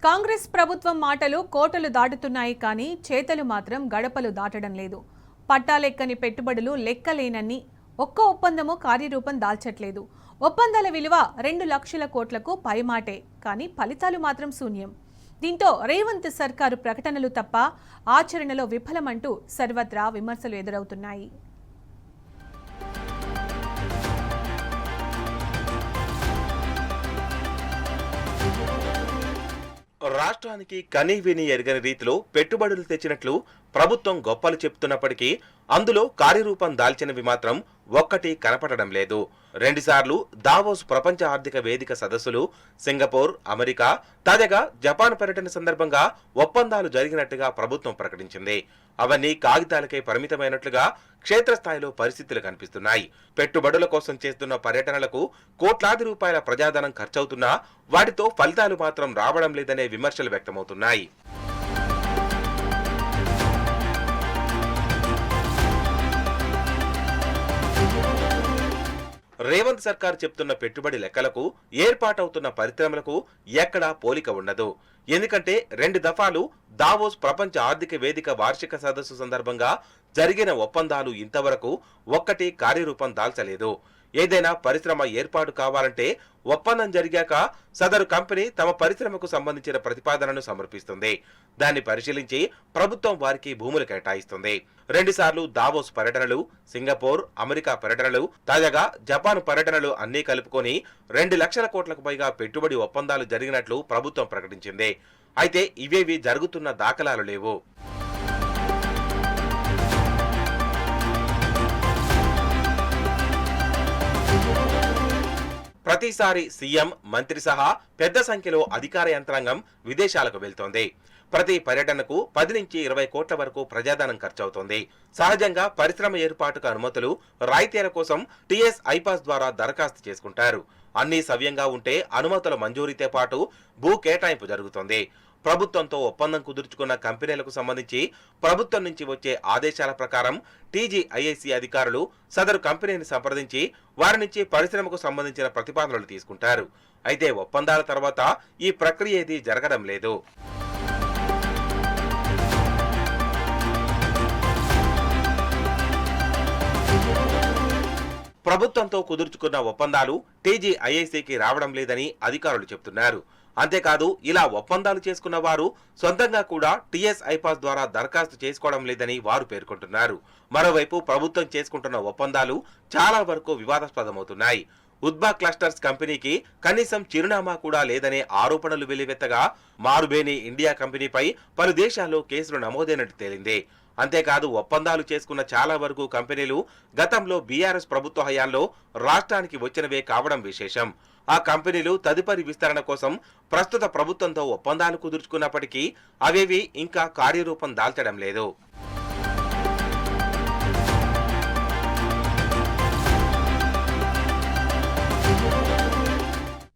కాంగ్రెస్ ప్రభుత్వం మాటలు కోటలు దాటుతున్నాయి కానీ చేతలు మాత్రం గడపలు దాటడం లేదు. పట్టాలెక్కని పెట్టుబడులు లెక్కలేనన్ని ఒక్క ఒప్పందము కార్యరూపం దాల్చట్లేదు. ఒప్పందాల విలువ 2 లక్షల కోట్లకు పైమాటే కానీ ఫలితాలు మాత్రం శూన్యం. దీంతో రేవంత్ సర్కారు ప్రకటనలు తప్ప ఆచరణలో విఫలమంటూ సర్వత్రా విమర్శలు ఎదురవుతున్నాయి. రాష్ట్రానికి కనీవిని ఎరగని రీతిలో పెట్టుబడులు తెచ్చినట్లు ప్రభుత్వం గొప్పలు చెప్తున్నప్పటికీ అందులో కార్యరూపం దాల్చినవి మాత్రం ఒక్కటి కనపడడం లేదు. 2 సార్లు దావోస్ ప్రపంచ ఆర్థిక వేదిక సదస్సులు, సింగపూర్, అమెరికా, తాజాగా జపాన్ పర్యటన సందర్భంగా ఒప్పందాలు జరిగినట్టుగా ప్రభుత్వం ప్రకటించింది. అవన్నీ కాగితాలకే పరిమితమైనట్లుగా క్షేత్రస్థాయిలో పరిస్థితులు కనిపిస్తున్నాయి. పెట్టుబడుల కోసం చేస్తున్న పర్యటనలకు కోట్లాది రూపాయల ప్రజాధనం ఖర్చవుతున్నా వాటితో ఫలితాలు మాత్రం రావడం లేదనే విమర్శలు వ్యక్తమవుతున్నాయి. రేవంత్ సర్కార్ చెప్తున్న పెట్టుబడి లెక్కలకు, ఏర్పాటవుతున్న పరిశ్రమలకు ఎక్కడా పోలిక ఉండదు. ఎందుకంటే 2 దఫాలు దావోస్ ప్రపంచ ఆర్థిక వేదిక వార్షిక సదస్సు సందర్భంగా జరిగిన ఒప్పందాలు ఇంతవరకు ఒక్కటి కార్యరూపం దాల్చలేదు. ఏదైనా పరిశ్రమ ఏర్పాటు కావాలంటే ఒప్పందం జరిగాక సదరు కంపెనీ తమ పరిశ్రమకు సంబంధించిన ప్రతిపాదనను సమర్పిస్తుంది. దాన్ని పరిశీలించి ప్రభుత్వం వారికి భూములు కేటాయిస్తుంది. 2 సార్లు దావోస్ పర్యటనలు, సింగపూర్, అమెరికా పర్యటనలు, తాజాగా జపాన్ పర్యటనలు అన్నీ కలుపుకొని 2 లక్షల కోట్లకు పైగా పెట్టుబడి ఒప్పందాలు జరిగినట్లు ప్రభుత్వం ప్రకటించింది. అయితే ఇవేవి జరుగుతున్న దాఖలాలు లేవు. ప్రతిసారి సీఎం, మంత్రి సహా పెద్ద సంఖ్యలో అధికార యంత్రాంగం విదేశాలకు వెళ్తోంది. ప్రతి పర్యటనకు 10 నుంచి 20 కోట్ల వరకు ప్రజాధనం ఖర్చవుతోంది. సహజంగా పరిశ్రమ ఏర్పాటుకు అనుమతులు, రాయితీల కోసం టీఎస్ ఐపాస్ ద్వారా దరఖాస్తు చేసుకుంటారు. అన్నీ సవ్యంగా ఉంటే అనుమతుల మంజూరీతో పాటు భూ కేటాయింపు జరుగుతోంది. ప్రభుత్వంతో ఒప్పందం కుదుర్చుకున్న కంపెనీలకు సంబంధించి ప్రభుత్వం నుంచి వచ్చే ఆదేశాల ప్రకారం టీజీఐఐసి అధికారులు సదరు కంపెనీని సంప్రదించి వారి నుంచి పరిశ్రమకు సంబంధించిన ప్రతిపాదనలు తీసుకుంటారు. అయితే ఒప్పందాల తర్వాత ఈ ప్రక్రియ ఏదీ జరగడం లేదు. ప్రభుత్వంతో కుదుర్చుకున్న ఒప్పందాలు టీజీఐఐసికి రావడం లేదని అధికారులు చెబుతున్నారు. అంతేకాదు ఇలా ఒప్పందాలు చేసుకున్న వారు సొంతంగా కూడా టీఎస్ ఐపాస్ ద్వారా దరఖాస్తు చేసుకోవడం లేదని వారు పేర్కొంటున్నారు. మరోవైపు ప్రభుత్వం చేసుకుంటున్న ఒప్పందాలు చాలా వరకు వివాదాస్పదమవుతున్నాయి. ఉద్బా క్లస్టర్స్ కంపెనీకి కనీసం చిరునామా కూడా లేదనే ఆరోపణలు వెల్లువెత్తగా మారుబేని ఇండియా కంపెనీపై పలు దేశాల్లో కేసులు నమోదైనట్టు తేలింది. అంతేకాదు ఒప్పందాలు చేసుకున్న చాలా వరకు కంపెనీలు గతంలో బీఆర్ఎస్ ప్రభుత్వ హయాంలో రాష్ట్రానికి వచ్చినవే కావడం విశేషం. ఆ కంపెనీలు తదుపరి విస్తరణ కోసం ప్రస్తుత ప్రభుత్వంతో ఒప్పందాలు కుదుర్చుకున్నప్పటికీ అవేవి ఇంకా కార్యరూపం దాల్చడం లేదు.